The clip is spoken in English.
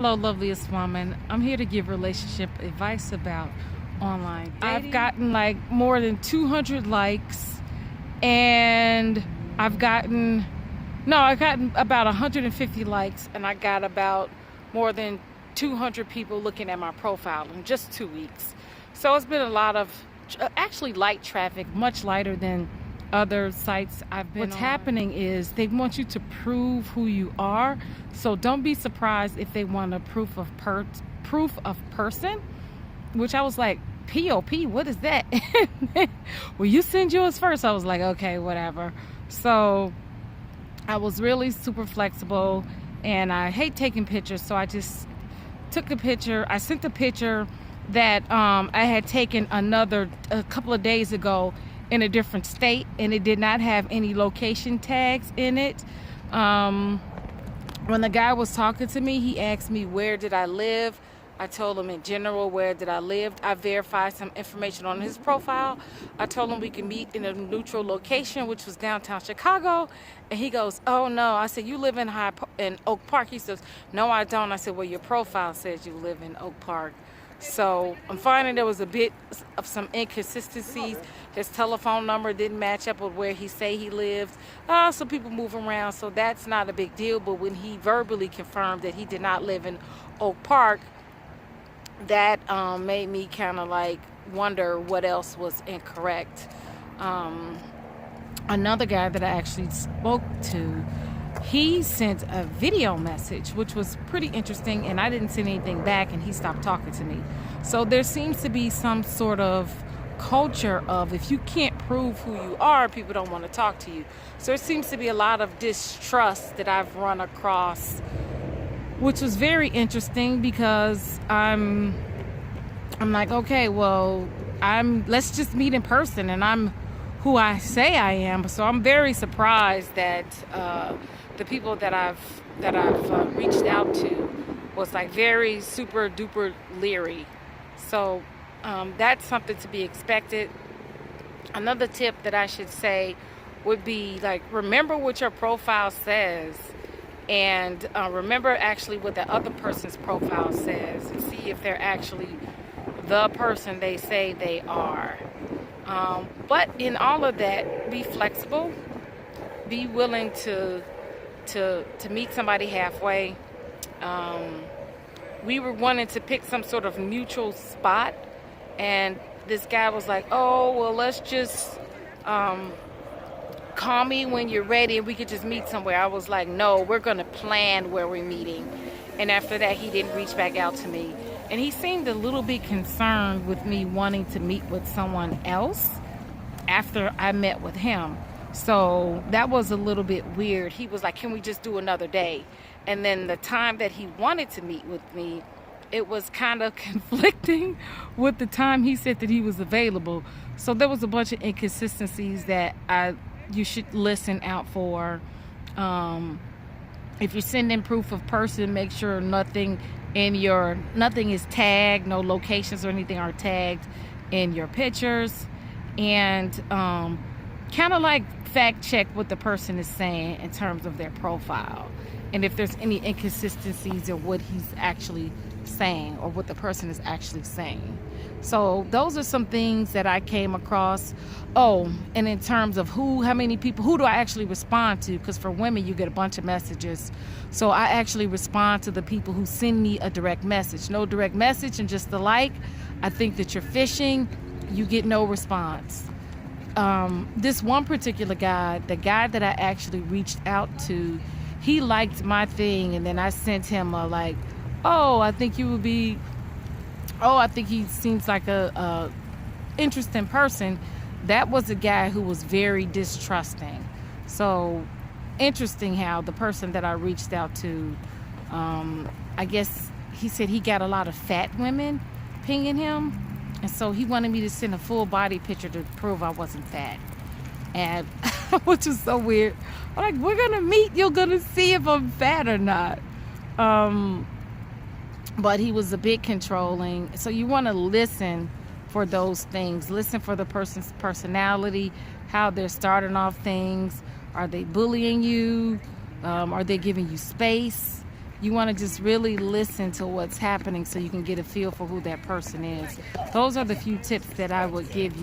Hello, loveliest woman. I'm here to give relationship advice about online dating. I've gotten like more than 200 likes, and I've gotten about 150 likes, and I got about more than 200 people looking at my profile in just 2 weeks. So it's been a lot of actually light traffic, much lighter than other sites I've been on. What's happening is they want you to prove who you are, so don't be surprised if they want a proof of person, which I was like, POP, what is that? Well, you send yours first. I was like, okay, whatever. So I was really super flexible, and I hate taking pictures, so I just took a picture. I sent a picture that I had taken a couple of days ago in a different state, and it did not have any location tags in it. When the guy was talking to me, he asked me where did I live. I told him in general where did I live. I verified some information on his profile. I told him we could meet in a neutral location, which was downtown Chicago. And he goes, oh no. I said, you live in Oak Park? He says, no, I don't. I said, well, your profile says you live in Oak Park. So I'm finding there was a bit of some inconsistencies. His telephone number didn't match up with where he say he lived. So people move around, so that's not a big deal. But when he verbally confirmed that he did not live in Oak Park, that made me kind of like wonder what else was incorrect. Another guy that I actually spoke to, he sent a video message, which was pretty interesting, and I didn't send anything back, and he stopped talking to me. So there seems to be some sort of culture of if you can't prove who you are, people don't want to talk to you. So there seems to be a lot of distrust that I've run across, which was very interesting because I'm like, okay, well, let's just meet in person, and I'm who I say I am. So I'm very surprised that the people that I've reached out to was like very super duper leery. So that's something to be expected. Another tip that I should say would be like, remember what your profile says, and remember actually what the other person's profile says, and see if they're actually the person they say they are. But in all of that, be flexible, be willing to meet somebody halfway. We were wanting to pick some sort of mutual spot, and this guy was like, oh, well, let's just call me when you're ready and we could just meet somewhere. I was like, no, we're going to plan where we're meeting. And after that, he didn't reach back out to me. And he seemed a little bit concerned with me wanting to meet with someone else after I met with him. So that was a little bit weird. He was like, can we just do another day? And then the time that he wanted to meet with me, it was kind of conflicting with the time he said that he was available. So there was a bunch of inconsistencies that you should listen out for. If you're sending proof of person, make sure nothing is tagged, no locations or anything are tagged in your pictures, and kind of like fact check what the person is saying in terms of their profile, and if there's any inconsistencies or what he's actually saying or what the person is actually saying. So those are some things that I came across. Oh, and in terms of how many people, who do I actually respond to? Because for women, you get a bunch of messages. So I actually respond to the people who send me a direct message. No direct message and just the like, I think that you're fishing. You get no response. This one particular guy, the guy that I actually reached out to, he liked my thing, and then I sent him a like, oh, I think he seems like a interesting person. That was a guy who was very distrusting. So interesting how the person that I reached out to, I guess he said he got a lot of fat women pinging him, and so he wanted me to send a full body picture to prove I wasn't fat, and which is so weird. I'm like, we're gonna meet, you're gonna see if I'm fat or not. But he was a bit controlling. So you want to listen for those things. Listen for the person's personality, how they're starting off things. Are they bullying you? Are they giving you space? You want to just really listen to what's happening so you can get a feel for who that person is. Those are the few tips that I would give you.